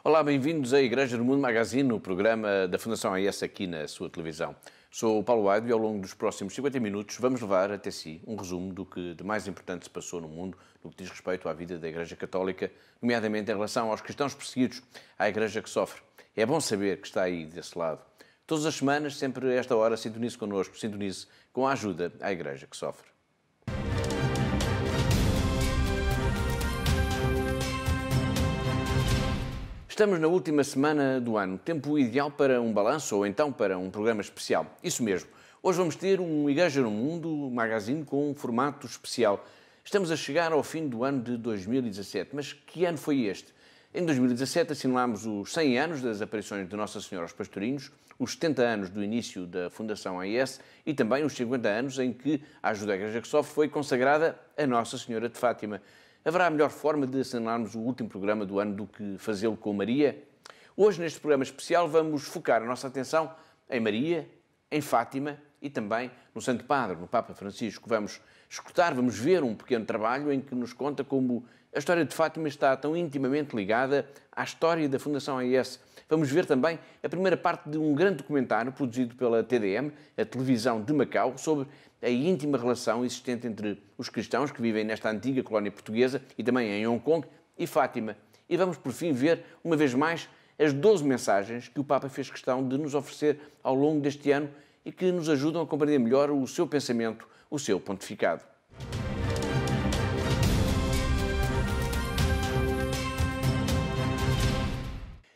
Olá, bem-vindos à Igreja do Mundo Magazine, o programa da Fundação AES aqui na sua televisão. Sou o Paulo Aido e ao longo dos próximos 50 minutos vamos levar até si um resumo do que de mais importante se passou no mundo no que diz respeito à vida da Igreja Católica, nomeadamente em relação aos cristãos perseguidos, à Igreja que sofre. É bom saber que está aí desse lado. Todas as semanas, sempre a esta hora, sintonize connosco, sintonize com a ajuda à Igreja que sofre. Estamos na última semana do ano, tempo ideal para um balanço ou então para um programa especial. Isso mesmo, hoje vamos ter um Igreja no Mundo Magazine com um formato especial. Estamos a chegar ao fim do ano de 2017, mas que ano foi este? Em 2017 assinalámos os 100 anos das aparições de Nossa Senhora aos Pastorinhos, os 70 anos do início da Fundação AES e também os 50 anos em que a ajuda à Igreja que sofre foi consagrada a Nossa Senhora de Fátima. Haverá a melhor forma de assinalarmos o último programa do ano do que fazê-lo com Maria? Hoje, neste programa especial, vamos focar a nossa atenção em Maria, em Fátima e também no Santo Padre, no Papa Francisco. Vamos escutar, vamos ver um pequeno trabalho em que nos conta como a história de Fátima está tão intimamente ligada à história da Fundação AES. Vamos ver também a primeira parte de um grande documentário produzido pela TDM, a televisão de Macau, sobre a íntima relação existente entre os cristãos que vivem nesta antiga colónia portuguesa e também em Hong Kong e Fátima. E vamos, por fim, ver, uma vez mais, as 12 mensagens que o Papa fez questão de nos oferecer ao longo deste ano e que nos ajudam a compreender melhor o seu pensamento, o seu pontificado.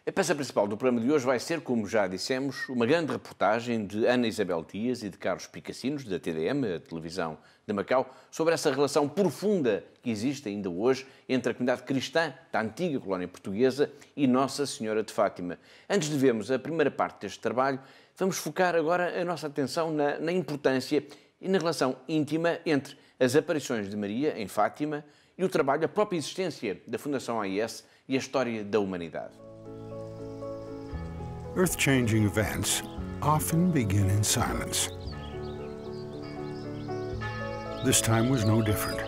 A peça principal do programa de hoje vai ser, como já dissemos, uma grande reportagem de Ana Isabel Dias e de Carlos Picassinos, da TDM, a televisão de Macau, sobre essa relação profunda que existe ainda hoje entre a comunidade cristã da antiga colónia portuguesa e Nossa Senhora de Fátima. Antes de vermos a primeira parte deste trabalho, vamos focar agora a nossa atenção na importância e na relação íntima entre as aparições de Maria em Fátima e o trabalho, a própria existência da Fundação AES e a história da humanidade. Earth-changing events often begin in silence. This time was no different.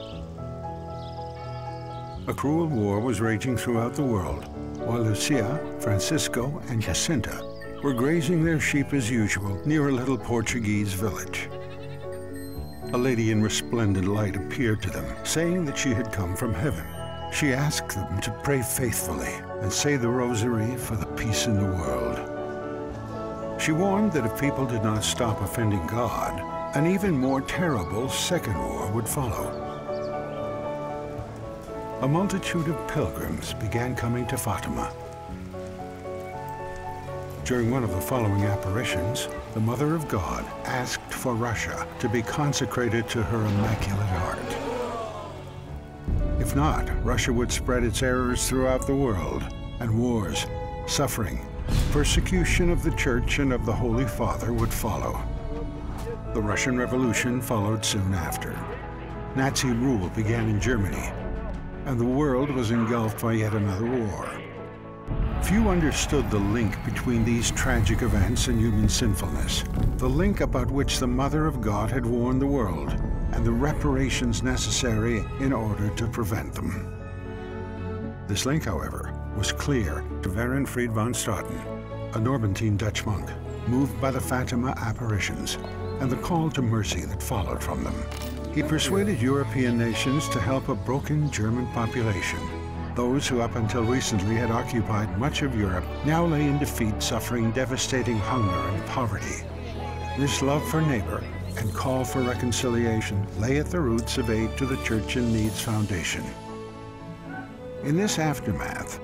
A cruel war was raging throughout the world, while Lucia, Francisco, and Jacinta were grazing their sheep as usual near a little Portuguese village. A lady in resplendent light appeared to them, saying that she had come from heaven. She asked them to pray faithfully and say the rosary for the peace in the world. She warned that if people did not stop offending God, an even more terrible second war would follow. A multitude of pilgrims began coming to Fatima. During one of the following apparitions, the Mother of God asked for Russia to be consecrated to her Immaculate Heart. If not, Russia would spread its errors throughout the world, and wars, suffering, persecution of the Church and of the Holy Father would follow. The Russian Revolution followed soon after. Nazi rule began in Germany, and the world was engulfed by yet another war. Few understood the link between these tragic events and human sinfulness, the link about which the Mother of God had warned the world, and the reparations necessary in order to prevent them. This link, however, was clear to Werenfried von Straten, a Norbertine Dutch monk, moved by the Fatima apparitions and the call to mercy that followed from them. He persuaded European nations to help a broken German population. Those who up until recently had occupied much of Europe now lay in defeat, suffering devastating hunger and poverty. This love for neighbor and call for reconciliation lay at the roots of aid to the Church in Need's foundation. In this aftermath,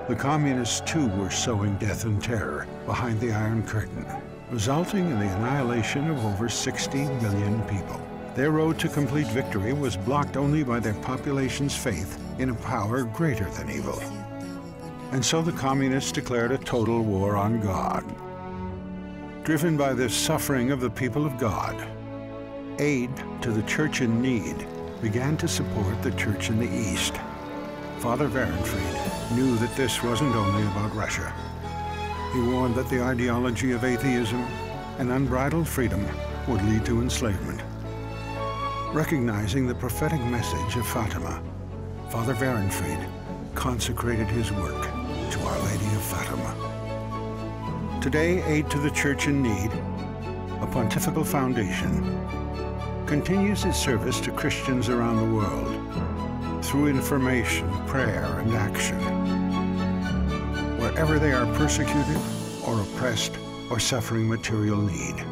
the communists too were sowing death and terror behind the Iron Curtain, resulting in the annihilation of over 60 million people. Their road to complete victory was blocked only by their population's faith in a power greater than evil. And so the communists declared a total war on God. Driven by this suffering of the people of God, aid to the Church in need began to support the Church in the East. Father Werenfried knew that this wasn't only about Russia. He warned that the ideology of atheism and unbridled freedom would lead to enslavement. Recognizing the prophetic message of Fatima, Father Werenfried consecrated his work to Our Lady of Fatima. Today, Aid to the Church in Need, a pontifical foundation, continues its service to Christians around the world through information, prayer, and action, wherever they are persecuted or oppressed or suffering material need.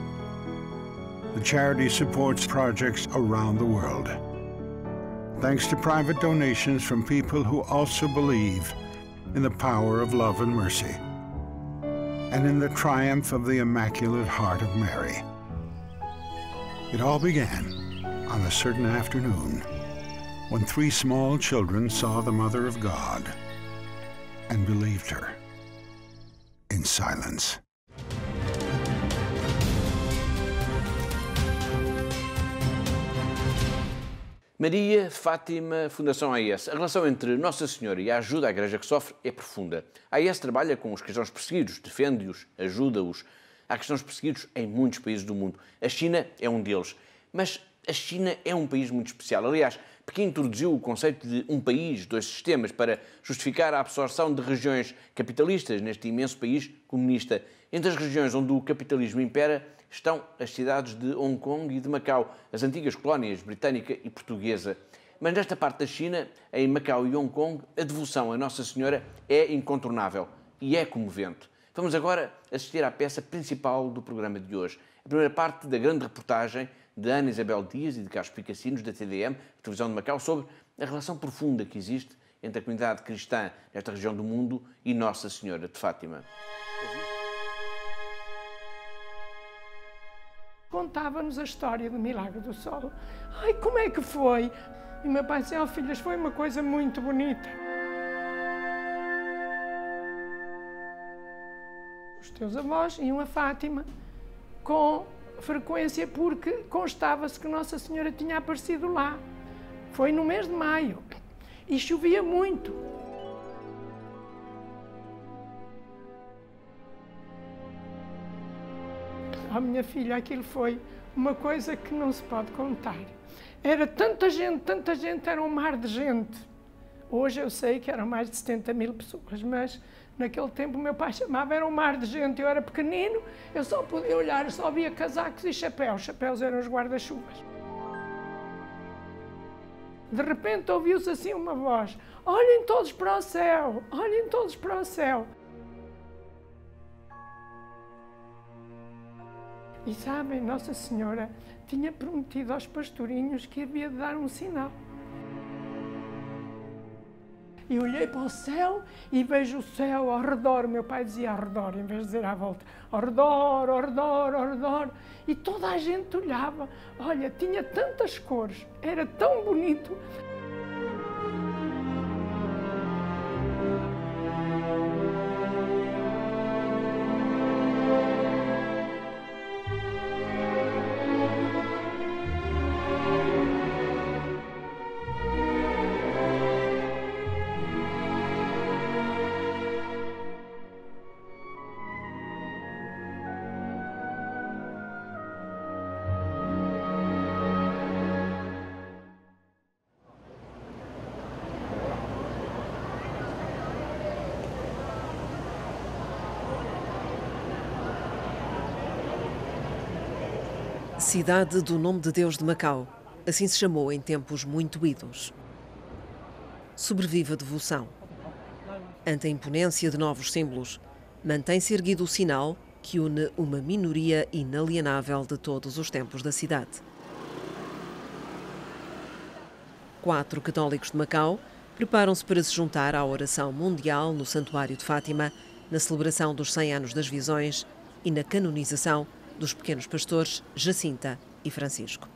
The charity supports projects around the world, thanks to private donations from people who also believe in the power of love and mercy, and in the triumph of the Immaculate Heart of Mary. It all began on a certain afternoon when 3 small children saw the Mother of God and believed her in silence. Maria, Fátima, Fundação AES. A relação entre Nossa Senhora e a ajuda à Igreja que sofre é profunda. A AES trabalha com os cristãos perseguidos, defende-os, ajuda-os. Há cristãos perseguidos em muitos países do mundo. A China é um deles. Mas a China é um país muito especial. Aliás, Pequim introduziu o conceito de um país, 2 sistemas, para justificar a absorção de regiões capitalistas neste imenso país comunista. Entre as regiões onde o capitalismo impera estão as cidades de Hong Kong e de Macau, as antigas colónias britânica e portuguesa. Mas nesta parte da China, em Macau e Hong Kong, a devoção a Nossa Senhora é incontornável e é comovente. Vamos agora assistir à peça principal do programa de hoje. A primeira parte da grande reportagem de Ana Isabel Dias e de Carlos Picassinos, da TDM, a televisão de Macau, sobre a relação profunda que existe entre a comunidade cristã nesta região do mundo e Nossa Senhora de Fátima. Contava-nos a história do Milagre do Sol. Ai, como é que foi? E meu pai dizia, filhas, foi uma coisa muito bonita. Os teus avós iam a Fátima com frequência porque constava-se que Nossa Senhora tinha aparecido lá. Foi no mês de maio e chovia muito. Oh, minha filha, aquilo foi uma coisa que não se pode contar. Era tanta gente, era um mar de gente. Hoje eu sei que eram mais de 70 mil pessoas, mas naquele tempo o meu pai chamava, era um mar de gente. Eu era pequenino, eu só podia olhar, eu só via casacos e chapéus. Chapéus eram os guarda-chuvas. De repente ouviu-se assim uma voz, olhem todos para o céu, olhem todos para o céu. E sabem, Nossa Senhora tinha prometido aos pastorinhos que havia de dar um sinal. E olhei para o céu e vejo o céu ao redor. Meu pai dizia ao redor, em vez de dizer à volta. Ao redor, ao redor, ao redor. E toda a gente olhava. Olha, tinha tantas cores, era tão bonito. Cidade do Nome de Deus de Macau, assim se chamou em tempos muito idos. Sobrevive a devoção. Ante a imponência de novos símbolos, mantém-se erguido o sinal que une uma minoria inalienável de todos os tempos da cidade. 4 católicos de Macau preparam-se para se juntar à oração mundial no Santuário de Fátima, na celebração dos 100 anos das Visões e na canonização dos pequenos pastores Jacinta e Francisco.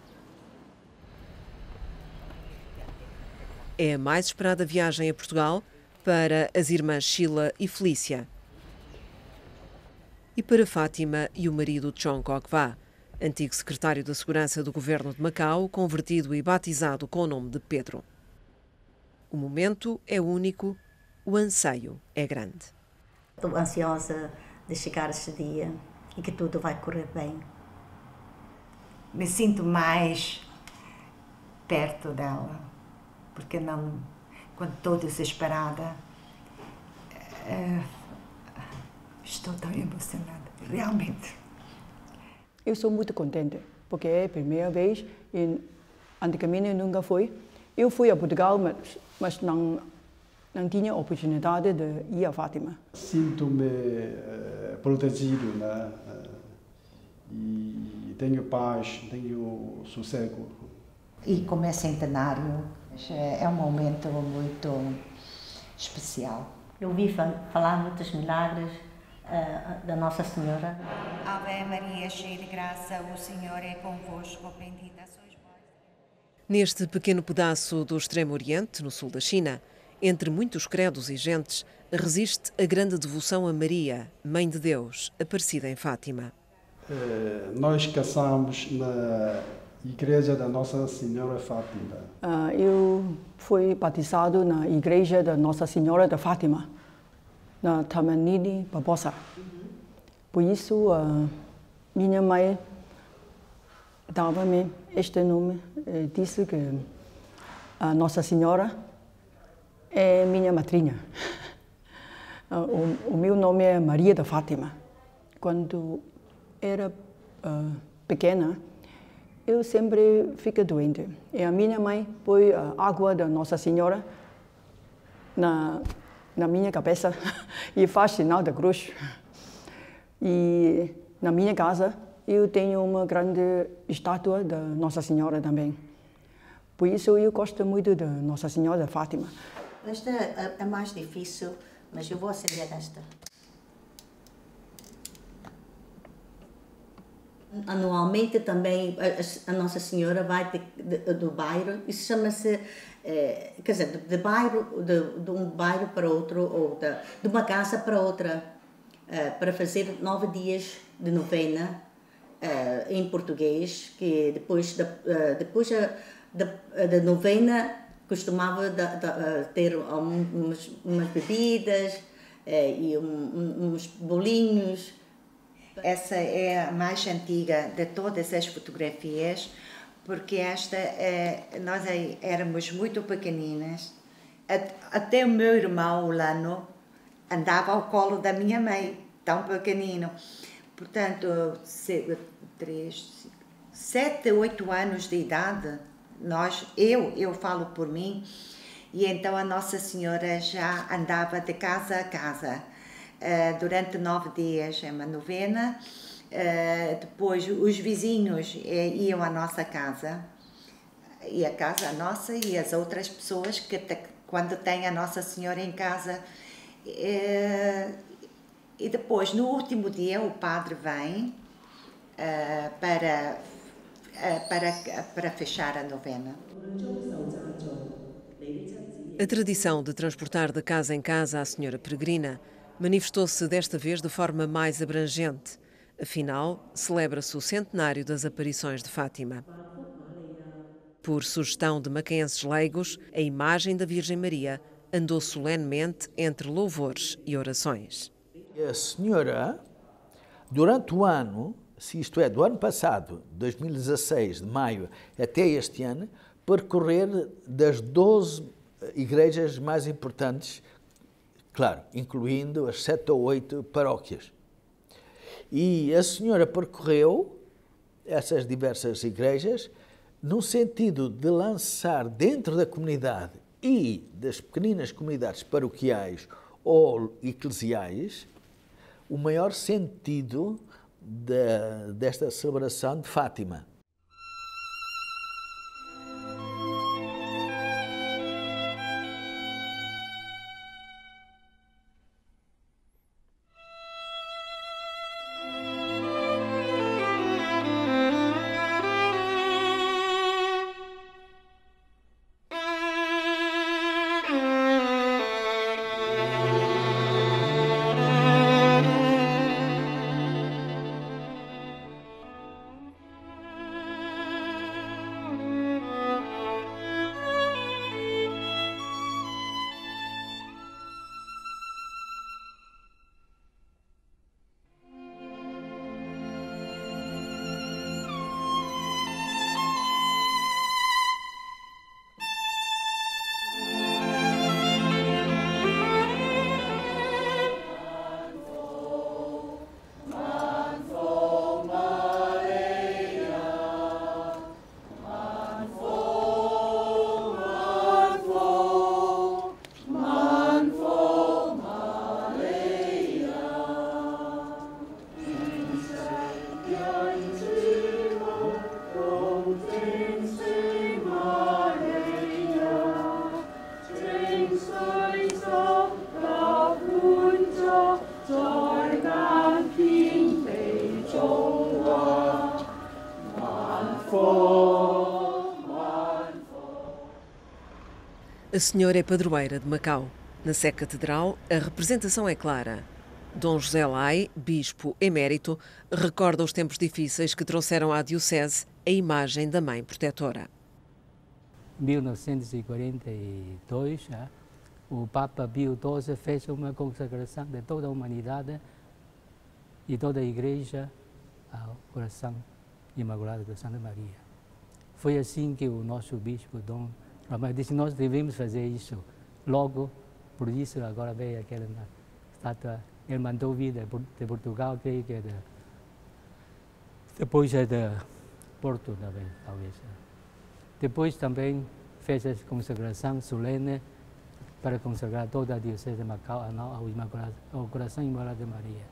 É a mais esperada viagem a Portugal para as irmãs Sheila e Felícia e para Fátima e o marido Chong Kok Va, antigo secretário da Segurança do Governo de Macau, convertido e batizado com o nome de Pedro. O momento é único, o anseio é grande. Estou ansiosa de chegar esse dia e que tudo vai correr bem. Me sinto mais perto dela, porque não, quando estou desesperada, Estou tão emocionada, realmente. Eu sou muito contente, porque é a primeira vez, antigamente eu nunca fui. Eu fui a Portugal, mas não tinha oportunidade de ir a Fátima. Sinto-me protegido, né? E tenho paz, tenho sossego. E como é centenário, é um momento muito especial. Eu ouvi falar muitos milagres da Nossa Senhora. Ave Maria, cheia de graça, o Senhor é convosco, bendita sois vós. Neste pequeno pedaço do Extremo Oriente, no sul da China, entre muitos credos e gentes, resiste a grande devoção a Maria, Mãe de Deus, aparecida em Fátima. Nós casamos na Igreja da Nossa Senhora Fátima. Eu fui batizado na Igreja da Nossa Senhora de Fátima, na Tamanini Barbosa. Por isso, minha mãe dava-me este nome, disse que a Nossa Senhora é minha madrinha. O meu nome é Maria de Fátima. Quando era pequena, eu sempre fiquei doente. E a minha mãe pôs a água da Nossa Senhora na minha cabeça e faz sinal da cruz. E na minha casa eu tenho uma grande estátua da Nossa Senhora também. Por isso eu gosto muito da Nossa Senhora de Fátima. Esta é mais difícil, mas eu vou acender esta. Anualmente também a Nossa Senhora vai do bairro, isso chama-se, quer dizer, de um bairro para outro, ou de uma casa para outra, para fazer 9 dias de novena em português, que depois da novena costumava ter umas bebidas e uns bolinhos. Essa é a mais antiga de todas as fotografias, porque nós éramos muito pequeninas. Até o meu irmão, o Lano, andava ao colo da minha mãe, tão pequenino. Portanto, 7, 8 anos de idade, eu falo por mim, e então a Nossa Senhora já andava de casa a casa. Durante 9 dias é uma novena, depois os vizinhos iam à nossa casa, e a casa a nossa e as outras pessoas que quando têm a Nossa Senhora em casa, e depois no último dia o padre vem para fechar a novena. A tradição de transportar de casa em casa a Senhora Peregrina manifestou-se desta vez de forma mais abrangente. Afinal, celebra-se o centenário das aparições de Fátima. Por sugestão de macaenses leigos, a imagem da Virgem Maria andou solenemente entre louvores e orações. A senhora, durante o ano, isto é, do ano passado, 2016, de maio, até este ano, percorrer das 12 igrejas mais importantes, claro, incluindo as 7 ou 8 paróquias. E a senhora percorreu essas diversas igrejas no sentido de lançar dentro da comunidade e das pequeninas comunidades paroquiais ou eclesiais o maior sentido desta celebração de Fátima. A Senhora é padroeira de Macau. Na Sé Catedral, a representação é clara. Dom José Lai, bispo emérito, recorda os tempos difíceis que trouxeram à diocese a imagem da Mãe Protetora. Em 1942, o Papa Pio XII fez uma consagração de toda a humanidade e toda a Igreja ao coração imaculado de Santa Maria. Foi assim que o nosso bispo, Dom Ramiro, disse: nós devemos fazer isso. Logo, por isso, agora veio aquela estátua. Ele mandou vir de Portugal, creio que depois é de Porto também, talvez. Depois também fez a consagração solene para consagrar toda a Diocese de Macau ao Coração Imaculado de Maria.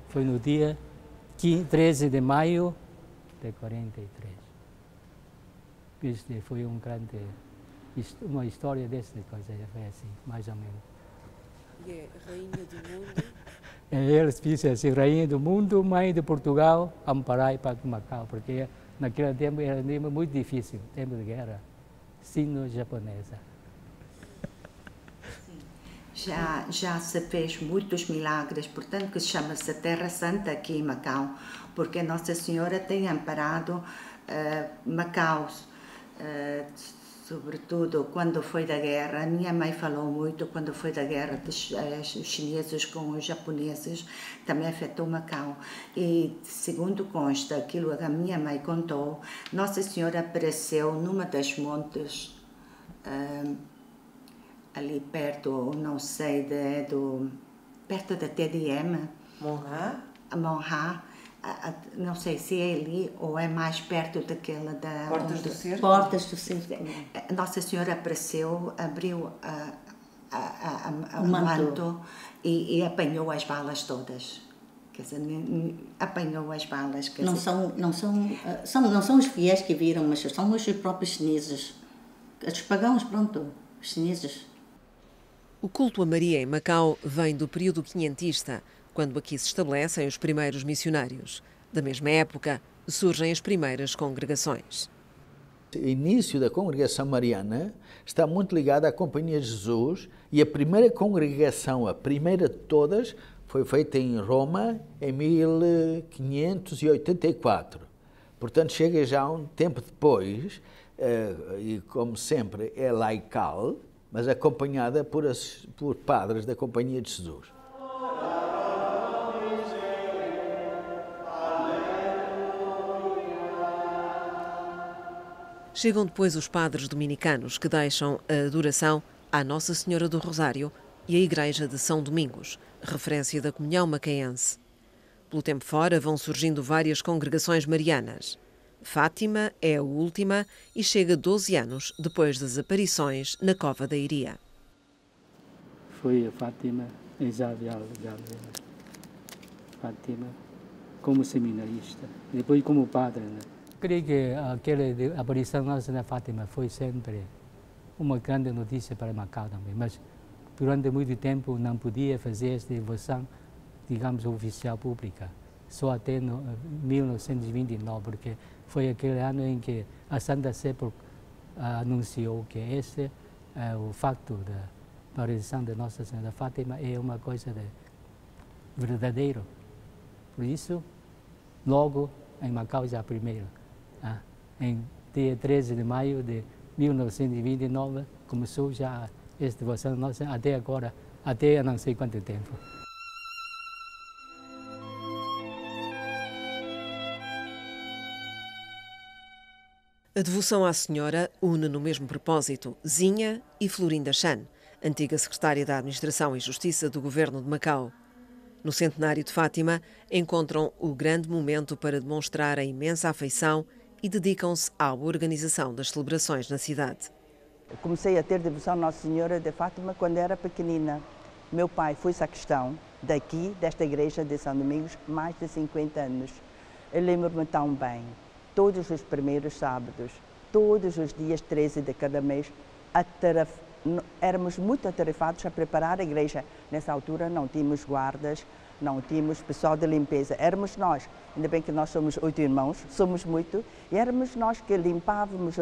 Foi no dia 13 de maio de 43. Este foi uma história dessa coisa, foi assim, mais ou menos. E é Rainha do Mundo? Eles disseram assim: Rainha do Mundo, Mãe de Portugal, amparai para Macau, porque naquele tempo era muito difícil, tempo de guerra, sino-japonesa. Já se fez muitos milagres, portanto que chama-se Terra Santa aqui em Macau, porque Nossa Senhora tem amparado Macau, sobretudo quando foi da guerra. A minha mãe falou muito quando foi da guerra dos chineses com os japoneses, também afetou Macau. E segundo consta, aquilo que a minha mãe contou, Nossa Senhora apareceu numa das montes, ali perto, não sei, perto da TDM. Monra. Não sei se é ali ou é mais perto daquela da... Portas do Cerco? Portas do Cerco. Nossa Senhora apareceu, abriu o manto e apanhou as balas todas. Quer dizer, apanhou as balas. Não são os fiéis que viram, mas são os próprios chineses. Os pagãos, pronto, os chineses. O culto a Maria em Macau vem do período quinhentista, quando aqui se estabelecem os primeiros missionários. Da mesma época, surgem as primeiras congregações. O início da congregação mariana está muito ligado à Companhia de Jesus, e a primeira congregação, a primeira de todas, foi feita em Roma em 1584. Portanto, chega já um tempo depois, e como sempre é laical, mas acompanhada por padres da Companhia de Jesus. Chegam depois os padres dominicanos, que deixam a adoração à Nossa Senhora do Rosário e a Igreja de São Domingos, referência da comunhão macaense. Pelo tempo fora vão surgindo várias congregações marianas. Fátima é a última e chega 12 anos depois das aparições na Cova da Iria. Foi a Fátima, Fátima como seminarista, depois como padre, né? Creio que aquela aparição nossa na Fátima foi sempre uma grande notícia para Macau também, mas durante muito tempo não podia fazer esta devoção, digamos, oficial pública, só até 1929, porque foi aquele ano em que a Santa Sé anunciou que esse o facto da aparição da Nossa Senhora da Fátima é uma coisa verdadeira. Por isso, logo em Macau já primeiro, em dia 13 de maio de 1929, começou já esta devoção nossa até agora, até não sei quanto tempo. A devoção à Senhora une no mesmo propósito Zinha e Florinda Chan, antiga secretária da Administração e Justiça do Governo de Macau. No centenário de Fátima, encontram o grande momento para demonstrar a imensa afeição e dedicam-se à organização das celebrações na cidade. Comecei a ter devoção à Nossa Senhora de Fátima quando era pequenina. Meu pai foi sacristão daqui, desta igreja de São Domingos, mais de 50 anos. Eu lembro-me tão bem, todos os primeiros sábados, todos os dias 13 de cada mês, éramos muito atarefados a preparar a igreja. Nessa altura não tínhamos guardas, não tínhamos pessoal de limpeza, éramos nós. Ainda bem que nós somos 8 irmãos, somos muito, e éramos nós que limpávamos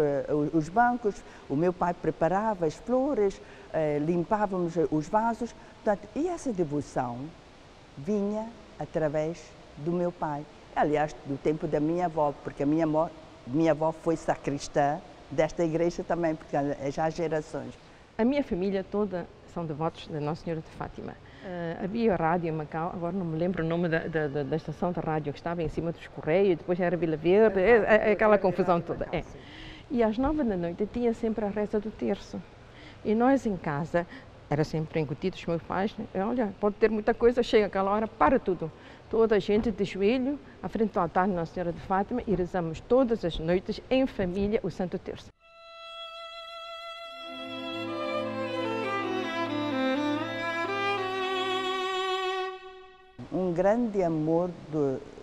os bancos, o meu pai preparava as flores, limpávamos os vasos. Portanto, e essa devoção vinha através do meu pai. Aliás, do tempo da minha avó, porque a minha avó foi sacristã desta igreja também, porque já há gerações. A minha família toda são devotos da Nossa Senhora de Fátima. Havia rádio em Macau, agora não me lembro o nome da estação de rádio que estava em cima dos Correios, depois era Vila Verde, aquela confusão toda. E às 9 da noite tinha sempre a reza do terço. E nós em casa, era sempre incutido os meus pais, olha, pode ter muita coisa, chega aquela hora, para tudo. Toda a gente de joelho, à frente do altar de Nossa Senhora de Fátima, e rezamos todas as noites em família o Santo Terço. Um grande amor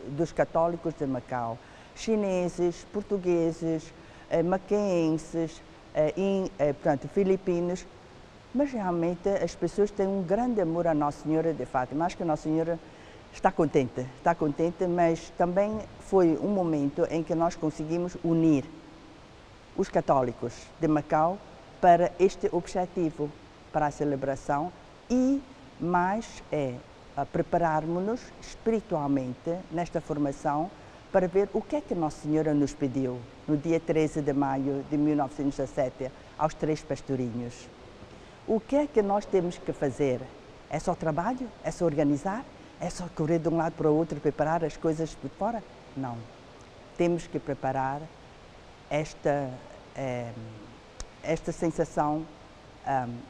dos católicos de Macau, chineses, portugueses, macaenses, portanto, filipinos, mas realmente as pessoas têm um grande amor à Nossa Senhora de Fátima. Acho que a Nossa Senhora está contente, mas também foi um momento em que nós conseguimos unir os católicos de Macau para este objetivo, para a celebração e mais a prepararmos-nos espiritualmente nesta formação para ver o que é que Nossa Senhora nos pediu no dia 13 de maio de 1917 aos 3 pastorinhos. O que é que nós temos que fazer? É só trabalho? É só organizar? É só correr de um lado para o outro e preparar as coisas por fora? Não. Temos que preparar esta sensação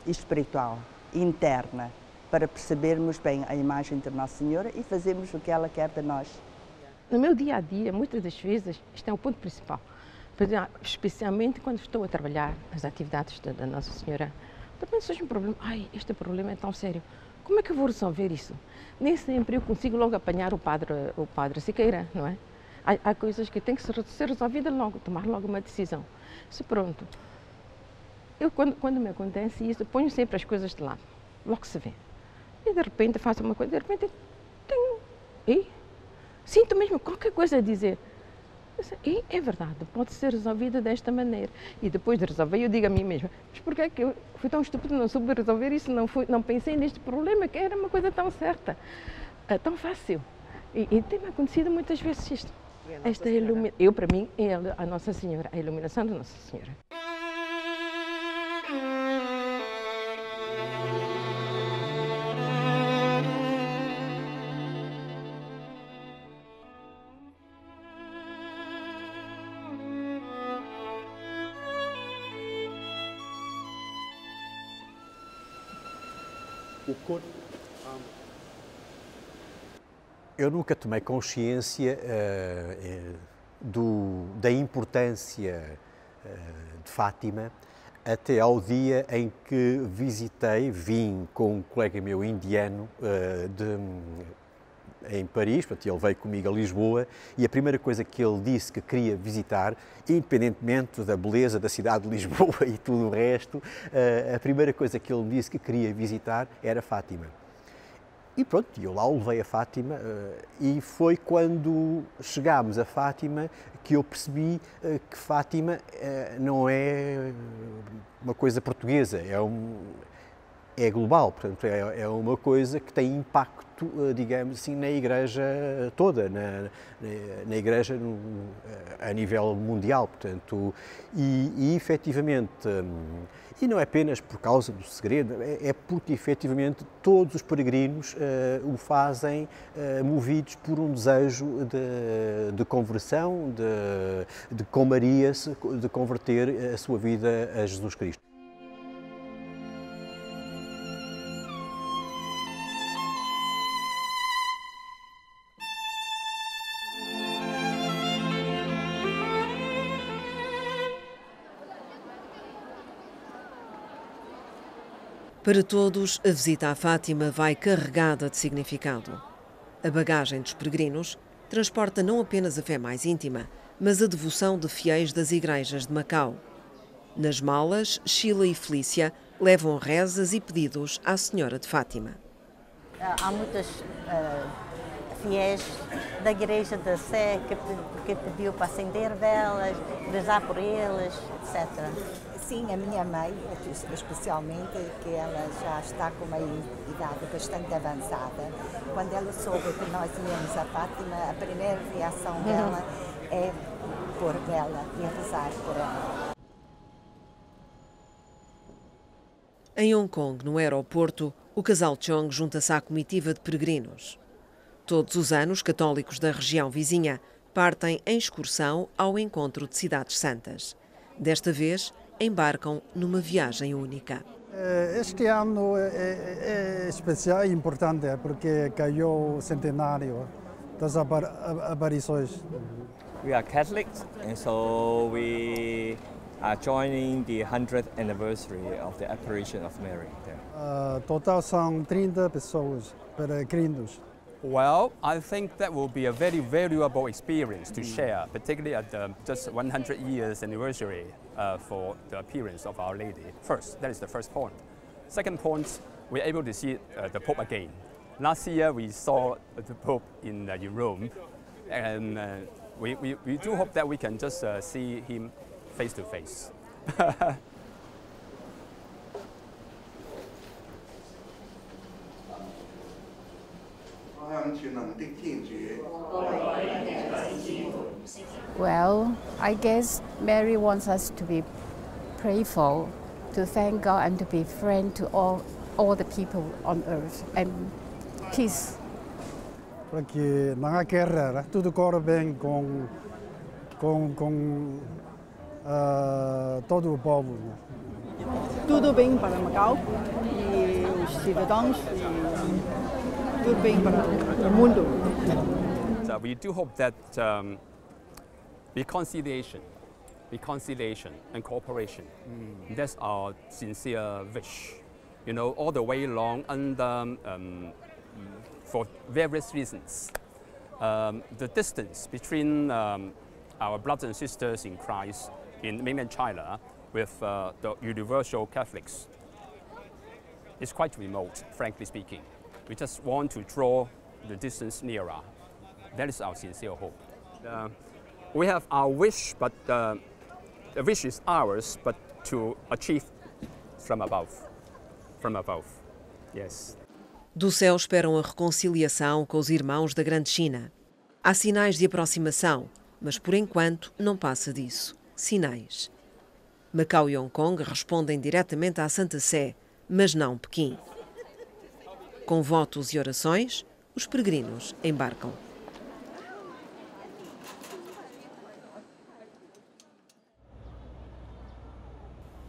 espiritual, interna, para percebermos bem a imagem de Nossa Senhora e fazermos o que ela quer de nós. No meu dia a dia, muitas das vezes, isto é o ponto principal, especialmente quando estou a trabalhar nas atividades da Nossa Senhora, também surge um problema. Ai, este problema é tão sério. Como é que eu vou resolver isso? Nem sempre eu consigo logo apanhar o padre Siqueira, não é? Há coisas que têm que ser resolvidas logo, tomar logo uma decisão. Se pronto, eu quando me acontece isso, ponho sempre as coisas de lado, logo se vê. E de repente faço uma coisa, de repente sinto mesmo qualquer coisa a dizer. E é verdade, pode ser resolvida desta maneira. E depois de resolver, eu digo a mim mesma, mas porquê é que eu fui tão estúpido, não soube resolver isso, não pensei neste problema, que era uma coisa tão certa, tão fácil. E tem-me acontecido muitas vezes isto. Para mim, é a Nossa Senhora, a iluminação da Nossa Senhora. Eu nunca tomei consciência da importância de Fátima até ao dia em que vim com um colega meu indiano em Paris, portanto, ele veio comigo a Lisboa e a primeira coisa que ele disse que queria visitar, independentemente da beleza da cidade de Lisboa e tudo o resto, a primeira coisa que ele disse que queria visitar era Fátima. E pronto, eu lá o levei a Fátima e foi quando chegámos a Fátima que eu percebi que Fátima não é uma coisa portuguesa, é global, portanto é uma coisa que tem impacto, digamos assim, na Igreja toda, na Igreja a nível mundial, portanto, e efetivamente, e não é apenas por causa do segredo, é porque efetivamente todos os peregrinos o fazem movidos por um desejo de conversão, de com Maria, de converter a sua vida a Jesus Cristo. Para todos, a visita à Fátima vai carregada de significado. A bagagem dos peregrinos transporta não apenas a fé mais íntima, mas a devoção de fiéis das igrejas de Macau. Nas malas, Sheila e Felícia levam rezas e pedidos à Senhora de Fátima. Há muitas fiéis da Igreja da Sé que pediu para acender velas, rezar por eles, etc. Sim, a minha mãe, especialmente, que ela já está com uma idade bastante avançada. Quando ela soube que nós íamos a Fátima, a primeira reação dela é por ela e rezar por ela. Em Hong Kong, no aeroporto, o casal Chong junta-se à comitiva de peregrinos. Todos os anos, católicos da região vizinha partem em excursão ao encontro de cidades santas. Desta vez, embarcam numa viagem única. Este ano é especial e importante porque caiu o centenário das aparições. We are Catholics, and so we are joining the 100th anniversary of the apparition of Mary. Total são 30 pessoas, peregrinos. Well, I think that will be a very valuable experience to share, particularly at the just 100 years anniversary for the appearance of Our Lady. First, that is the first point. Second point, we're able to see the Pope again. Last year we saw the Pope in Rome, and we do hope that we can just see him face to face. Well, I guess Mary wants us to be prayerful, to thank God and to be friend to all the people on earth and peace. Para que não há guerra, tudo corre bem com todo o povo. Tudo bem para Macau e os cidadãos e tudo bem para o mundo. So we do hope that reconciliation and cooperation, that's our sincere wish. You know, all the way along, and for various reasons, the distance between our brothers and sisters in Christ in mainland China with the universal Catholics is quite remote, frankly speaking. We just want to draw the distance nearer. That is our sincere hope. We have our wish, but the wish is ours, but to achieve from above. From above, yes. Do céu esperam a reconciliação com os irmãos da Grande China. Há sinais de aproximação, mas por enquanto não passa disso. Sinais. Macau e Hong Kong respondem diretamente à Santa Sé, mas não Pequim. Com votos e orações, os peregrinos embarcam.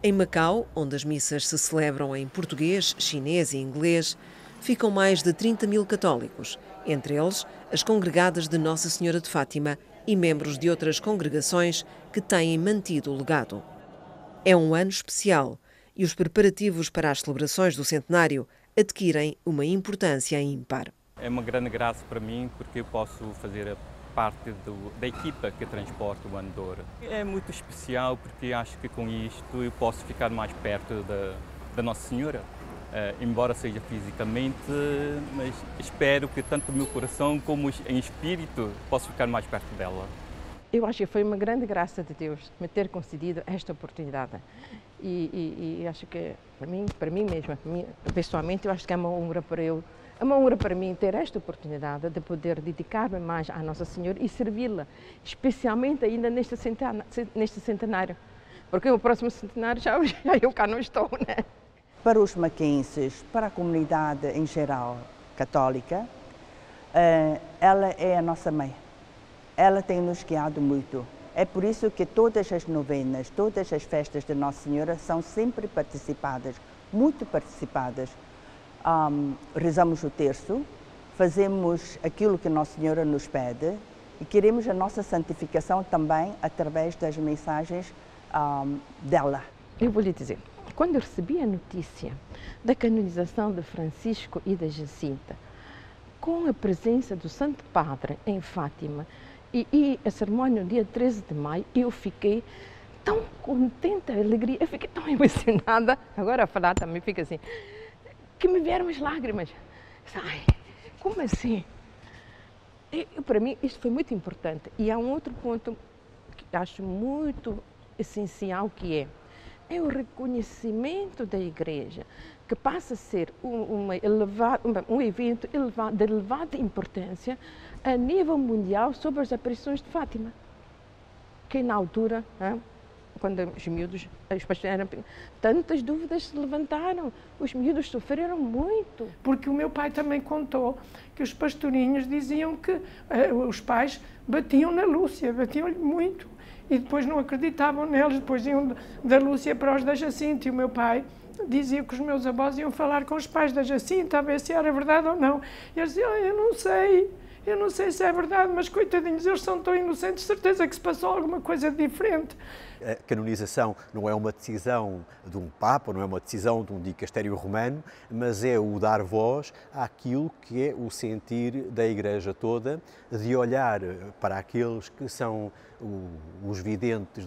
Em Macau, onde as missas se celebram em português, chinês e inglês, ficam mais de 30 mil católicos, entre eles as congregadas de Nossa Senhora de Fátima e membros de outras congregações que têm mantido o legado. É um ano especial e os preparativos para as celebrações do centenário adquirem uma importância ímpar. É uma grande graça para mim porque eu posso fazer parte da equipa que transporta o andor. É muito especial porque acho que com isto eu posso ficar mais perto da Nossa Senhora. Embora seja fisicamente, mas espero que tanto o meu coração como em espírito possa ficar mais perto dela. Eu acho que foi uma grande graça de Deus me ter concedido esta oportunidade. E acho que, para mim mesma, pessoalmente, eu acho que é uma honra para eu. É uma honra para mim ter esta oportunidade de poder dedicar-me mais à Nossa Senhora e servi-la, especialmente ainda neste centenário. Porque o próximo centenário já eu cá não estou, né? Para os maquenses, para a comunidade em geral católica, ela é a nossa mãe. Ela tem nos guiado muito. É por isso que todas as novenas, todas as festas de Nossa Senhora são sempre participadas, muito participadas. Rezamos o terço, fazemos aquilo que Nossa Senhora nos pede e queremos a nossa santificação também através das mensagens dela. Eu vou lhe dizer, quando eu recebi a notícia da canonização de Francisco e da Jacinta, com a presença do Santo Padre em Fátima e a cerimônia no dia 13 de maio, eu fiquei tão contente, alegria, eu fiquei tão emocionada, agora a falar também fica assim, que me vieram as lágrimas. Ai, como assim? Para mim, isto foi muito importante. E há um outro ponto que acho muito essencial, que é o reconhecimento da Igreja, que passa a ser um evento de elevada importância a nível mundial sobre as aparições de Fátima. Que na altura, quando os miúdos, os pastores, tantas dúvidas se levantaram, os miúdos sofreram muito. Porque o meu pai também contou que os pastorinhos diziam que os pais batiam na Lúcia, batiam-lhe muito, e depois não acreditavam neles, depois iam da Lúcia para os da Jacinta, e o meu pai dizia que os meus avós iam falar com os pais da Jacinta a ver se era verdade ou não. E eles diziam, eu não sei se é verdade, mas coitadinhos, eles são tão inocentes, certeza que se passou alguma coisa diferente. A canonização não é uma decisão de um Papa, não é uma decisão de um dicastério romano, mas é o dar voz àquilo que é o sentir da Igreja toda, de olhar para aqueles que são os videntes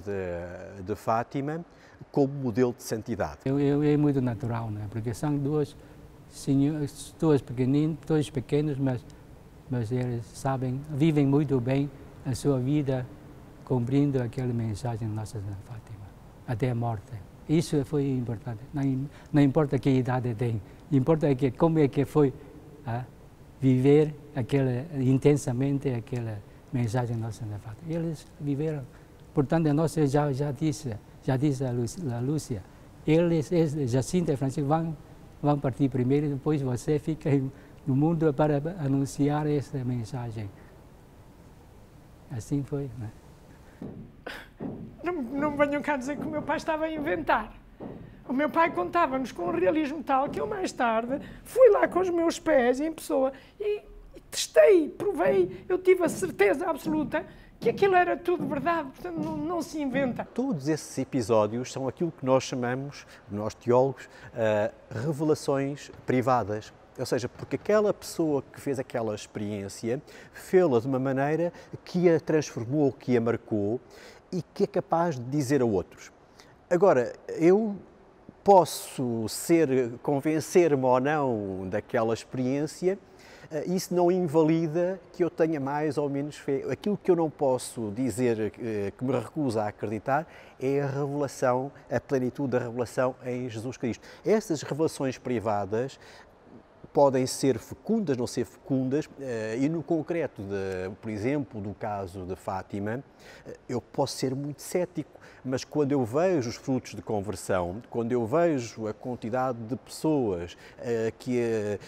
de Fátima como modelo de santidade. É muito natural, né? Porque são dois pequenos, mas eles sabem, vivem muito bem a sua vida, cumprindo aquela mensagem de Nossa Senhora Fátima, até a morte. Isso foi importante. Não importa que idade tem, importa como é que foi viver intensamente aquela mensagem de Nossa Senhora Fátima. Eles viveram. Portanto, a nossa já disse a Lúcia, eles, Jacinta e Francisco, vão partir primeiro, depois você fica no mundo para anunciar essa mensagem. Assim foi, né? Não venham cá dizer que o meu pai estava a inventar. O meu pai contava-nos com um realismo tal que eu mais tarde fui lá com os meus pés em pessoa e testei, provei, eu tive a certeza absoluta que aquilo era tudo verdade, portanto não se inventa. Todos esses episódios são aquilo que nós chamamos, nós teólogos, revelações privadas. Ou seja, porque aquela pessoa que fez aquela experiência fê-la de uma maneira que a transformou, que a marcou e que é capaz de dizer a outros. Agora, eu posso convencer-me ou não daquela experiência, isso não invalida que eu tenha mais ou menos fé. Aquilo que eu não posso dizer, que me recuso a acreditar, é a revelação, a plenitude da revelação em Jesus Cristo. Essas revelações privadas podem ser fecundas, não ser fecundas, e no concreto, por exemplo, do caso de Fátima, eu posso ser muito cético, mas quando eu vejo os frutos de conversão, quando eu vejo a quantidade de pessoas que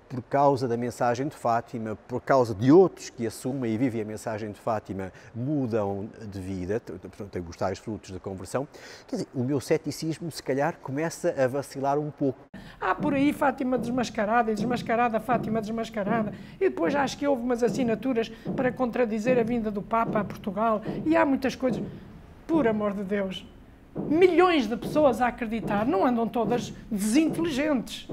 por causa da mensagem de Fátima, por causa de outros que assumem e vivem a mensagem de Fátima, mudam de vida, portanto, têm os tais frutos de conversão, quer dizer, o meu ceticismo, se calhar, começa a vacilar um pouco. Há por aí Fátima desmascarada e desmascarada, Fátima desmascarada, e depois acho que houve umas assinaturas para contradizer a vinda do Papa a Portugal, e há muitas coisas, por amor de Deus, milhões de pessoas a acreditar, não andam todas desinteligentes.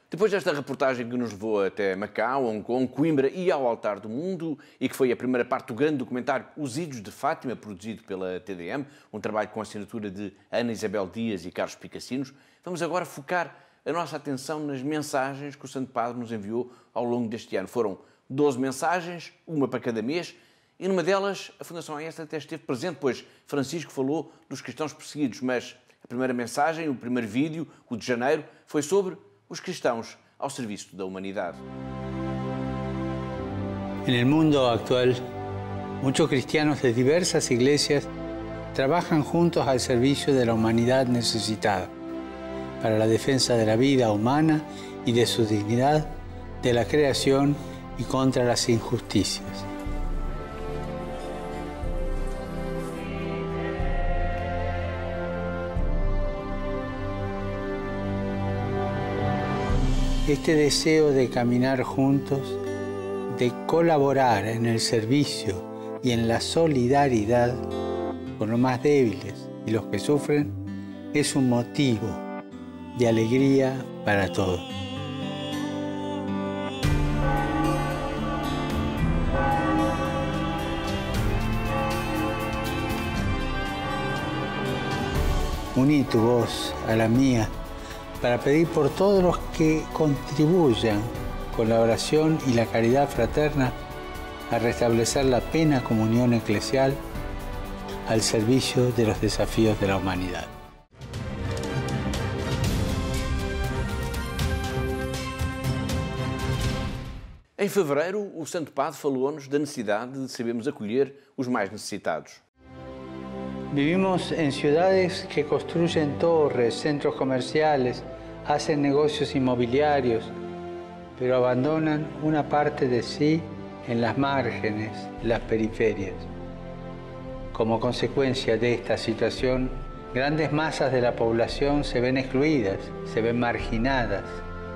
Depois desta reportagem que nos levou até Macau, Hong Kong, Coimbra e ao Altar do Mundo, e que foi a primeira parte do grande documentário Os Idos de Fátima, produzido pela TDM, um trabalho com a assinatura de Ana Isabel Dias e Carlos Picassinos, vamos agora focar a nossa atenção nas mensagens que o Santo Padre nos enviou ao longo deste ano. Foram 12 mensagens, uma para cada mês, e numa delas a Fundação AES até esteve presente, pois Francisco falou dos cristãos perseguidos, mas a primeira mensagem, o primeiro vídeo, o de janeiro, foi sobre os cristãos ao serviço da humanidade. En el mundo actual, muchos cristianos de diversas iglesias trabajan juntos al servicio de la humanidad necesitada, para la defensa de la vida humana y de su dignidad, de la creación y contra las injusticias. Este deseo de caminar juntos, de colaborar en el servicio y en la solidaridad con los más débiles y los que sufren es un motivo de alegría para todos. Uní tu voz a la mía para pedir por todos los que contribuyan con la oración y la caridad fraterna a restablecer la plena comunión eclesial al servicio de los desafíos de la humanidad. Em fevereiro, o Santo Padre falou-nos da necessidade de sabermos acolher os mais necessitados. Vivimos en ciudades que construyen torres, centros comerciales, hacen negocios inmobiliarios, pero abandonan una parte de sí en las márgenes, las periferias. Como consecuencia de esta situación, grandes masas de la población se ven excluidas, se ven marginadas,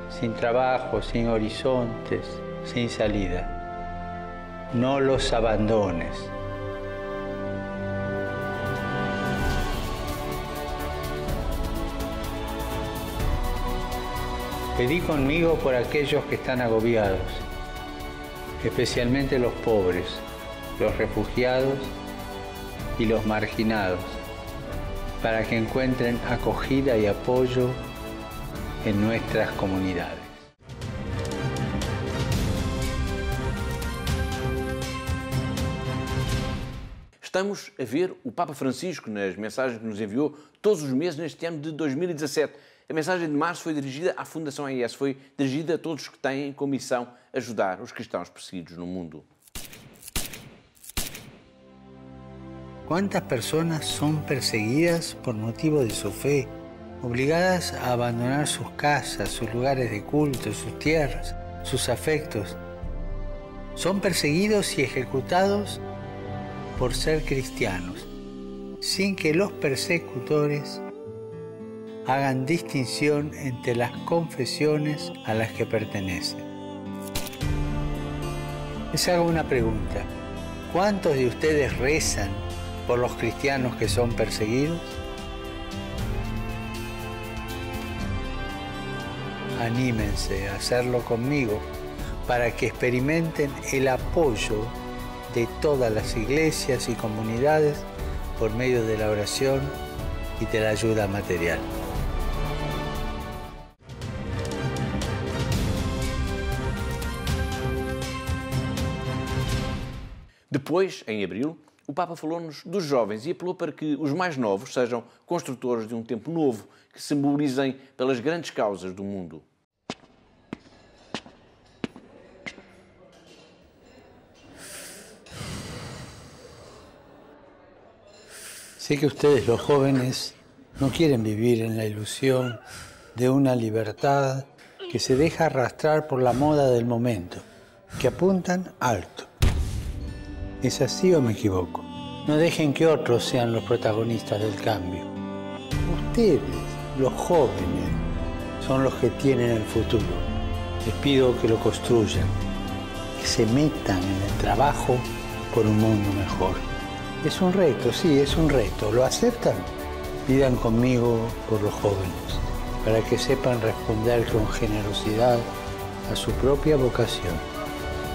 sin trabajo, sin horizontes, sin salida. No los abandones. Pedí conmigo por aquellos que están agobiados, especialmente los pobres, los refugiados y los marginados, para que encuentren acogida y apoyo en nuestras comunidades. Estamos a ver o Papa Francisco nas mensagens que nos enviou todos os meses neste ano de 2017. A mensagem de março foi dirigida à Fundação AIS, foi dirigida a todos que têm como missão ajudar os cristãos perseguidos no mundo. ¿Cuántas personas son perseguidas por motivo de su fe, obligadas a abandonar sus casas, sus lugares de culto, sus tierras, sus afectos? Son perseguidos y ejecutados por ser cristianos, sin que los persecutores hagan distinción entre las confesiones a las que pertenecen. Les hago una pregunta. ¿Cuántos de ustedes rezan por los cristianos que son perseguidos? Anímense a hacerlo conmigo para que experimenten el apoyo de todas las iglesias y comunidades por medio de la oración y de la ayuda material. Depois, em abril, o Papa falou-nos dos jovens e apelou para que os mais novos sejam construtores de um tempo novo, que se mobilizem pelas grandes causas do mundo. Sé que ustedes, los jóvenes, no quieren vivir en la ilusión de una libertad que se deja arrastrar por la moda del momento, que apuntan alto. ¿Es así o me equivoco? No dejen que otros sean los protagonistas del cambio. Ustedes, los jóvenes, son los que tienen el futuro. Les pido que lo construyan, que se metan en el trabajo por un mundo mejor. Es un reto, sí, es un reto. ¿Lo aceptan? Pidan conmigo por los jóvenes, para que sepan responder con generosidad a su propia vocación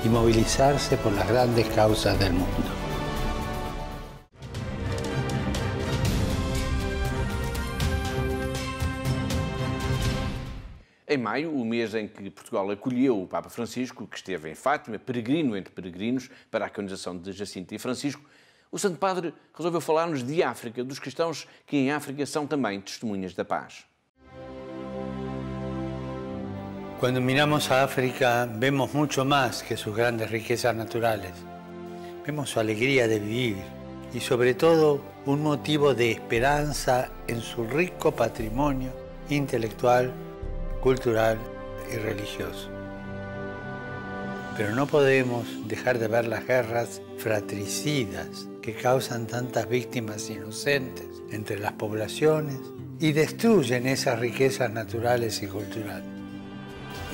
y movilizarse por las grandes causas del mundo. Em maio, o mês em que Portugal acolheu o Papa Francisco, que esteve em Fátima, peregrino entre peregrinos para a canonização de Jacinto e Francisco, o Santo Padre resolveu falar-nos de África, dos cristãos que em África são também testemunhas da paz. Cuando miramos a África, vemos mucho más que sus grandes riquezas naturales. Vemos su alegría de vivir y, sobre todo, un motivo de esperanza en su rico patrimonio intelectual, cultural y religioso. Pero no podemos dejar de ver las guerras fratricidas que causan tantas víctimas inocentes entre las poblaciones y destruyen esas riquezas naturales y culturales.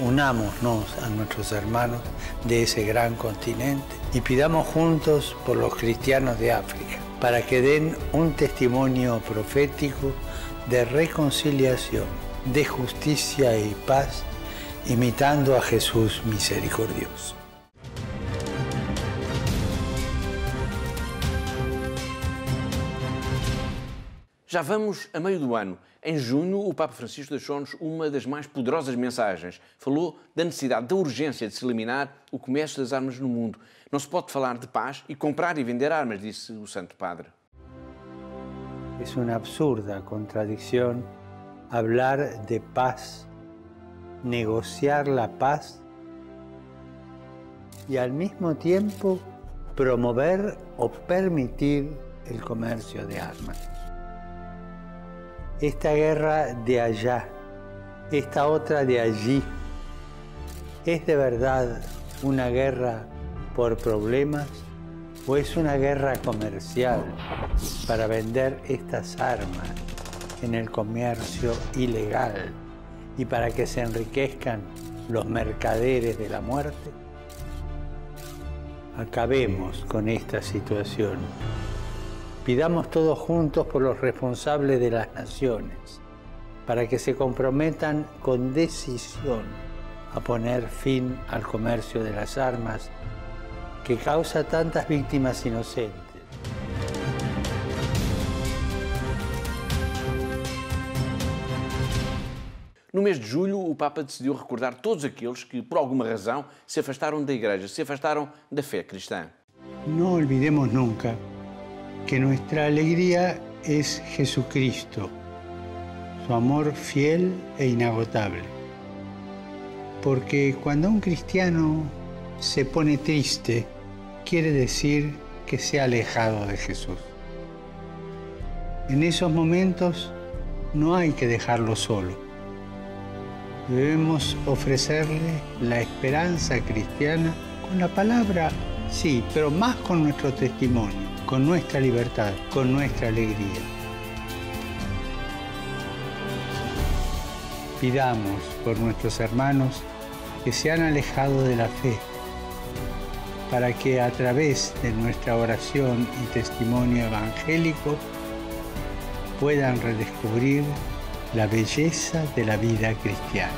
unámonos a nuestros hermanos de ese gran continente y pidamos juntos por los cristianos de África, para que den un testimonio profético de reconciliación, de justicia y paz, imitando a Jesús misericordioso. Já vamos a meio do ano. Em junho, o Papa Francisco deixou-nos uma das mais poderosas mensagens. Falou da necessidade, da urgência de se eliminar o comércio das armas no mundo. Não se pode falar de paz e comprar e vender armas, disse o Santo Padre. Es una absurda contradicción hablar de paz, negociar la paz y al mismo tiempo promover o permitir el comercio de armas. Esta guerra de allá, esta otra de allí, ¿es de verdad una guerra por problemas o es una guerra comercial para vender estas armas en el comercio ilegal y para que se enriquezcan los mercaderes de la muerte? Acabemos con esta situación. Pidamos todos juntos por los responsables de las naciones, para que se comprometan con decisión a poner fin al comercio de las armas que causa tantas víctimas inocentes. No mês de julho, o Papa decidiu recordar todos aqueles que, por alguma razão, se afastaram da Igreja, se afastaram da fé cristã. No olvidemos nunca que nuestra alegría es Jesucristo, su amor fiel e inagotable. Porque cuando un cristiano se pone triste, quiere decir que se ha alejado de Jesús. En esos momentos no hay que dejarlo solo. Debemos ofrecerle la esperanza cristiana con la palabra, sí, pero más con nuestro testimonio, con nuestra libertad, con nuestra alegría. Pidamos por nuestros hermanos que se han alejado de la fe, para que a través de nuestra oración y testimonio evangélico puedan redescubrir la belleza de la vida cristiana.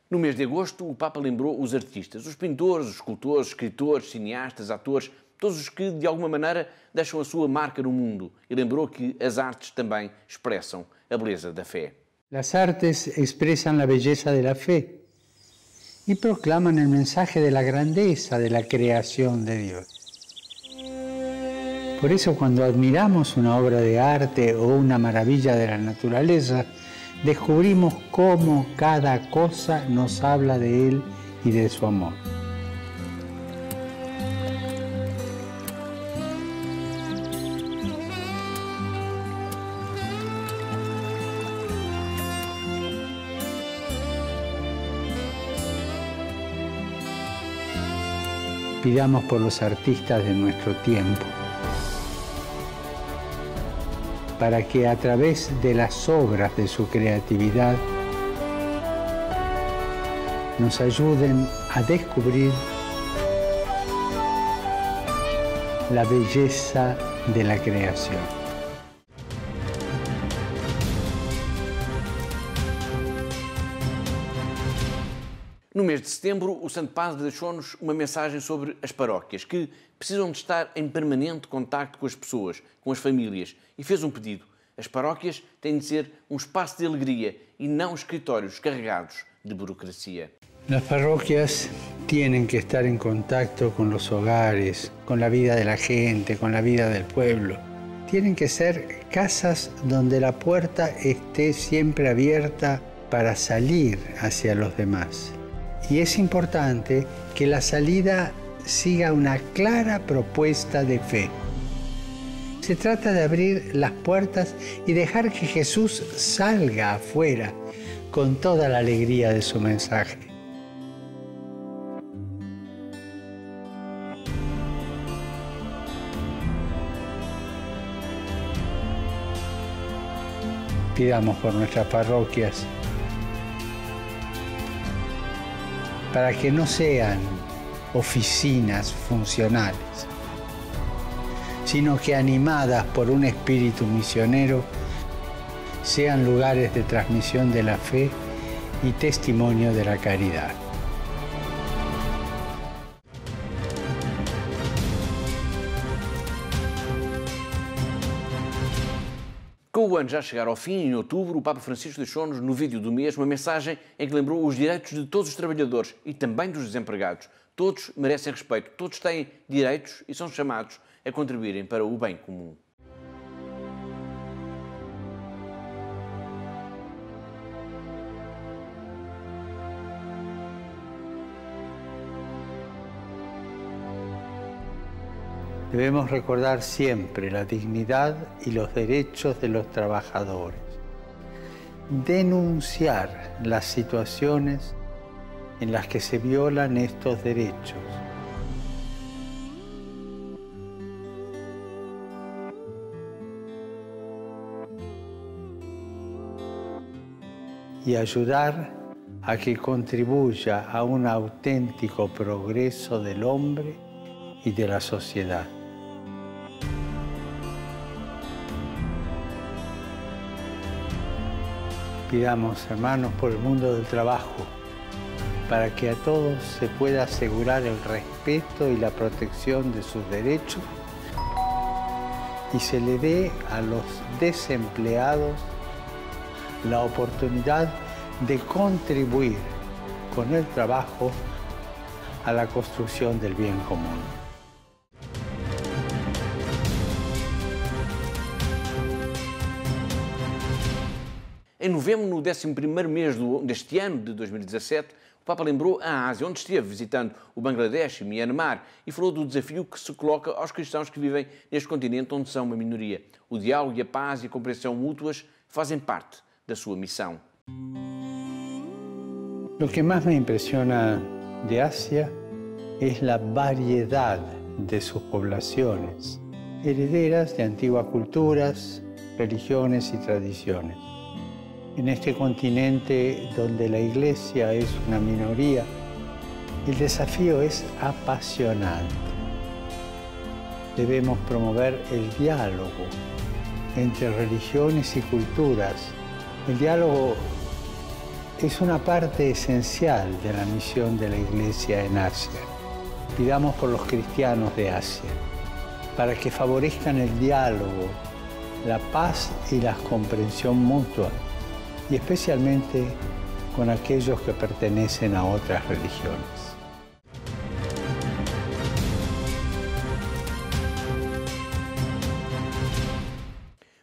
No mês de agosto, o Papa lembrou os artistas, os pintores, os escultores, escritores, cineastas, atores, todos os que, de alguma maneira, deixam a sua marca no mundo. E lembrou que as artes também expressam a beleza da fé. Las artes expresan la belleza de la fe y proclaman el mensaje de la grandeza de la creación de Dios. Por eso, cuando admiramos una obra de arte o una maravilla de la naturaleza, descubrimos cómo cada cosa nos habla de Él y de su amor. Pidamos por los artistas de nuestro tiempo, para que a través de las obras de su creatividad nos ayuden a descubrir la belleza de la creación. No mês de setembro, o Santo Padre deixou-nos uma mensagem sobre as paróquias, que precisam de estar em permanente contacto com as pessoas, com as famílias, e fez um pedido. As paróquias têm de ser um espaço de alegria e não escritórios carregados de burocracia. Las parroquias tienen que estar en contacto con los hogares, con la vida de la gente, con la vida del pueblo. Tienen que ser casas donde la puerta esté siempre abierta para salir hacia los demás. Y es importante que la salida siga una clara propuesta de fe. Se trata de abrir las puertas y dejar que Jesús salga afuera con toda la alegría de su mensaje. Pidamos por nuestras parroquias para que no sean oficinas funcionales, sino que animadas por un espíritu misionero sean lugares de transmisión de la fe y testimonio de la caridad. Com o ano já a chegar ao fim, em outubro, o Papa Francisco deixou-nos no vídeo do mês uma mensagem em que lembrou os direitos de todos os trabalhadores e também dos desempregados. Todos merecem respeito, todos têm direitos e são chamados a contribuírem para o bem comum. Debemos recordar siempre la dignidad y los derechos de los trabajadores. Denunciar las situaciones en las que se violan estos derechos. Y ayudar a que contribuya a un auténtico progreso del hombre y de la sociedad. Pidamos, hermanos, por el mundo del trabajo, para que a todos se pueda asegurar el respeto y la protección de sus derechos y se le dé a los desempleados la oportunidad de contribuir con el trabajo a la construcción del bien común. Em novembro, no 11º mês deste ano, de 2017, o Papa lembrou a Ásia, onde esteve visitando o Bangladesh e Myanmar, e falou do desafio que se coloca aos cristãos que vivem neste continente onde são uma minoria. O diálogo, a paz e a compreensão mútuas fazem parte da sua missão. Lo que más me impresiona de Asia es la variedad de sus poblaciones, herederas de antiguas culturas, religiones y tradiciones. En este continente donde la Iglesia es una minoría, el desafío es apasionante. Debemos promover el diálogo entre religiones y culturas. El diálogo es una parte esencial de la misión de la Iglesia en Asia. Pidamos por los cristianos de Asia, para que favorezcan el diálogo, la paz y la comprensión mutua, y especialmente con aquellos que pertenecen a otras religiones.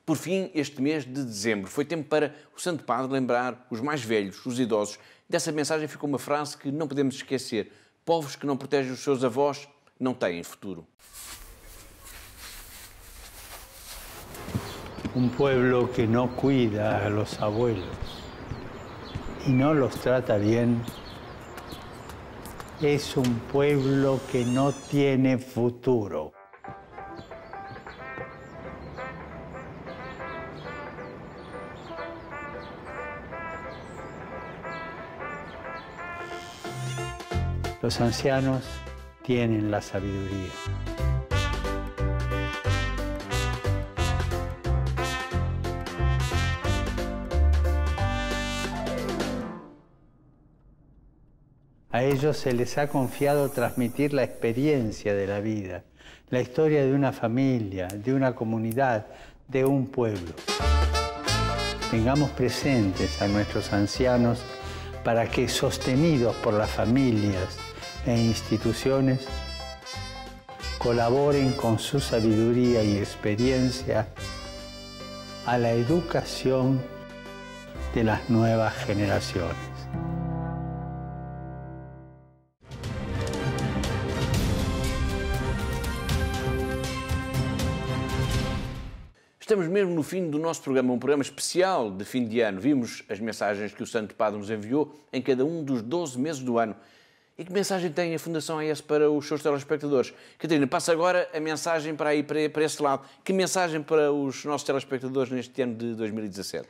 Por fim, este mês de dezembro foi tempo para o Santo Padre lembrar os mais velhos, os idosos. Dessa mensagem ficou uma frase que não podemos esquecer: povos que não protegem os seus avós não têm futuro. Un pueblo que no cuida a los abuelos y no los trata bien es un pueblo que no tiene futuro. Los ancianos tienen la sabiduría. A ellos se les ha confiado transmitir la experiencia de la vida, la historia de una familia, de una comunidad, de un pueblo. Tengamos presentes a nuestros ancianos para que, sostenidos por las familias e instituciones, colaboren con su sabiduría y experiencia a la educación de las nuevas generaciones. Estamos mesmo no fim do nosso programa, um programa especial de fim de ano. Vimos as mensagens que o Santo Padre nos enviou em cada um dos 12 meses do ano. E que mensagem tem a Fundação AES para os seus telespectadores? Catarina, passa agora a mensagem para esse lado. Que mensagem para os nossos telespectadores neste ano de 2017?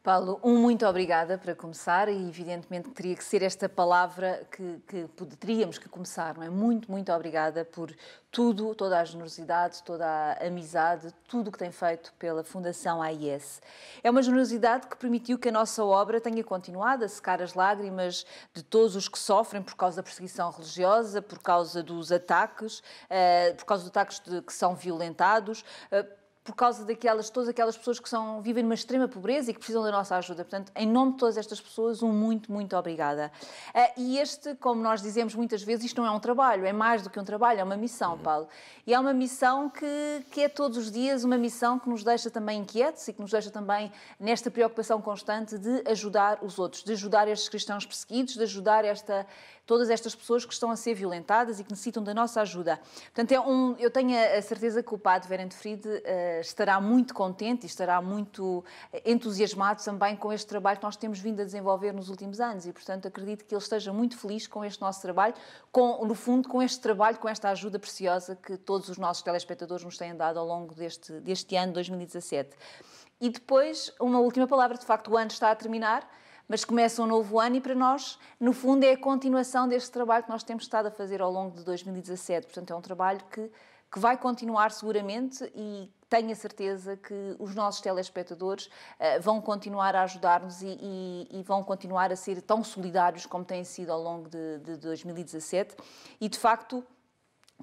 Paulo, muito obrigada para começar e evidentemente teria que ser esta palavra que teríamos que começar, não é? Muito obrigada por tudo, toda a generosidade, toda a amizade, tudo o que tem feito pela Fundação AIS. É uma generosidade que permitiu que a nossa obra tenha continuado a secar as lágrimas de todos os que sofrem por causa da perseguição religiosa, por causa dos ataques, que são violentados, por causa todas aquelas pessoas que vivem numa extrema pobreza e que precisam da nossa ajuda. Portanto, em nome de todas estas pessoas, muito obrigada. E como nós dizemos muitas vezes, isto não é um trabalho, é mais do que um trabalho, é uma missão, Paulo. E é uma missão que é todos os dias uma missão que nos deixa também inquietos e que nos deixa também nesta preocupação constante de ajudar os outros, de ajudar estes cristãos perseguidos, de ajudar todas estas pessoas que estão a ser violentadas e que necessitam da nossa ajuda. Portanto, eu tenho a certeza que o Padre Verente Fried estará muito contente e estará muito entusiasmado também com este trabalho que nós temos vindo a desenvolver nos últimos anos e, portanto, acredito que ele esteja muito feliz com este nosso trabalho, no fundo, com este trabalho, com esta ajuda preciosa que todos os nossos telespectadores nos têm dado ao longo deste ano, 2017. E depois, uma última palavra, de facto, o ano está a terminar, mas começa um novo ano e para nós, no fundo, é a continuação deste trabalho que nós temos estado a fazer ao longo de 2017. Portanto, é um trabalho que vai continuar seguramente e tenho a certeza que os nossos telespectadores vão continuar a ajudar-nos e vão continuar a ser tão solidários como têm sido ao longo de 2017. E, de facto,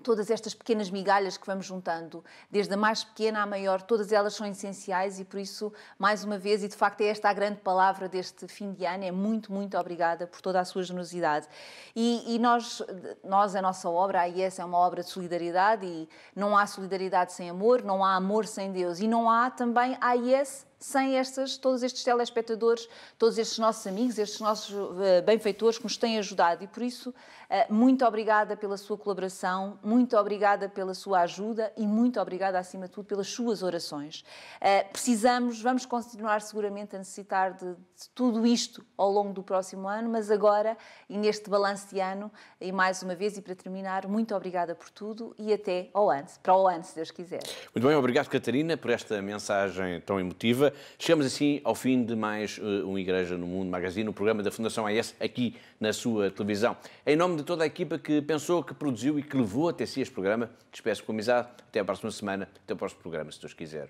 todas estas pequenas migalhas que vamos juntando, desde a mais pequena à maior, todas elas são essenciais e por isso, mais uma vez, e de facto é esta a grande palavra deste fim de ano, é muito obrigada por toda a sua generosidade. E nós, a nossa obra, a AIS, é uma obra de solidariedade e não há solidariedade sem amor, não há amor sem Deus e não há também AIS sem todos estes telespectadores, todos estes nossos amigos, estes nossos benfeitores que nos têm ajudado. E por isso, muito obrigada pela sua colaboração, muito obrigada pela sua ajuda e muito obrigada, acima de tudo, pelas suas orações. Vamos continuar seguramente a necessitar de tudo isto ao longo do próximo ano, mas agora, e neste balanço de ano, e mais uma vez, e para terminar, muito obrigada por tudo e até para o ano, se Deus quiser. Muito bem, obrigado, Catarina, por esta mensagem tão emotiva. Chegamos assim ao fim de mais um Igreja no Mundo Magazine, o programa da Fundação AIS, aqui na sua televisão. Em nome de toda a equipa que pensou, que produziu e que levou até si este programa, despeço com amizade. Até à próxima semana, até ao próximo programa, se Deus quiser.